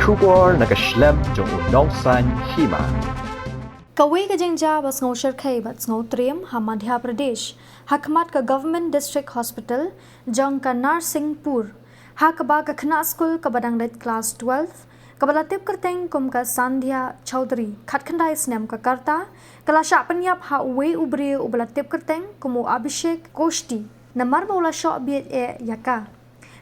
Kubor nakaslem jong unong san Hima. Kawai ka jengja bas ngau Shirkai bas ngau Triam ha Madhya Pradesh, Hakhmat ka Government District Hospital, jong ka Narsingpur, ha ka ba ka khna school ka badang red class 12, ka balatip kerteng kum ka Sandhya Chaudhary, khatkhandai snem ka karta, kala sya penyap ha uwe ubre ubalatip kerteng kumu Abhishek Koshti, namar baula syok biet yaka.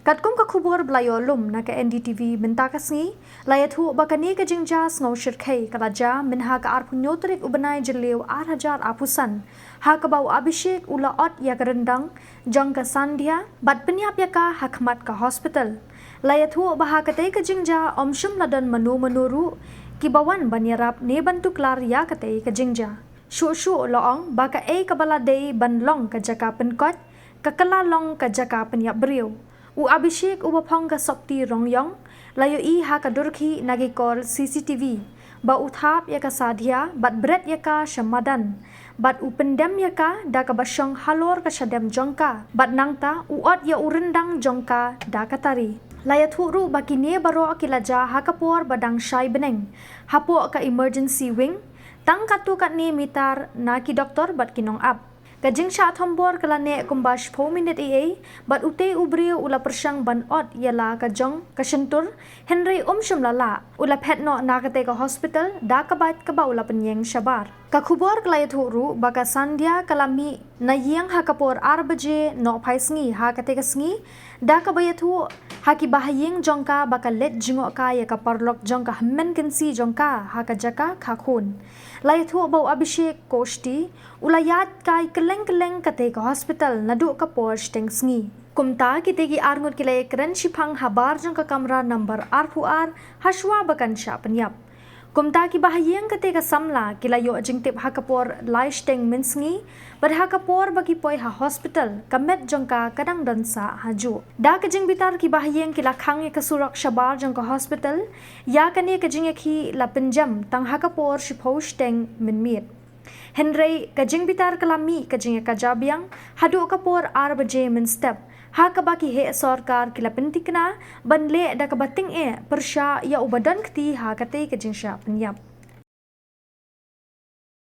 Katkum ka khubor blayolum na ka NDTV mentakasngi layat hu bakani ka jingja ngau Shirkai kalaja minha ka arpunyotrik ubanai jelew 8,000 apusan ha ka bau Abhishek ula ot ya ka Ryndang jong ka Sandhya bat penyap ya ka Hakhmat ka hospital layat hu baha ka ka jingja omshum ladan menuru kibawan banyarap ne bantuk lar ya ka ka jingja shu loong baka ka balade banlong ka jaka penkot ka kalalong ka jaka penyap beriu U Abhishek ubapong ka sopti rongyong, layo ha ka durki nagikol CCTV, ba uthap ya ka sadhya, bat bret ya ka syamadan, bat upendem ya ka da ka basyong Halor ka syadem jongka, bat nangta uot ya Ryndang jongka da ka tari. Layat huru baki ne baro kilaja ha kapor badang syai beneng, hapo ka emergency wing, tang katu kat ne mitar na ki doktor bat kinong up. Kajing sya thombor kalane kumbash 4 minute bat ute ubriu ula persyang ban ot yala kajong kasentur Henry umshum lala ula petno nakate ka hospital da kabat ka ba ula penyeng syabar ka khubor klayat huru baka Sandhya kalami na yang hakapor 8 baje no phaisngi ha kate kasngi da ka bayat hu haki bahayeng jongka baka let jingok ka ya ka parlok jongka hammen kensi jongka ha ka jaka khakhun layat hu bau Abhishek Koshti ulayat kai keleng kate ka hospital nadu ka por steng sngi kumta kitegi arngut kilay kren shipang habar jong ka kamra number R4R hashwa bakan sya penyap kumta ki bahayeng kate ka samla kilayo jingtip hakapor lai steng minsngi bar hakapor bagi poi ha hospital kamet jong ka kadang dansa haju da ka jing bitar ki bahayeng kila khang ka surak shabar jong ka hospital ya kane ka jing ki la penjam tang hakapor shipho steng minmit Henry kajing bitar kalami kajing kajabiang hadu kapor 8 baje min step ha ka baki he sarkar kila pentikna banle da ka bating persya ya ubadan kti ha kate kajing sya penyap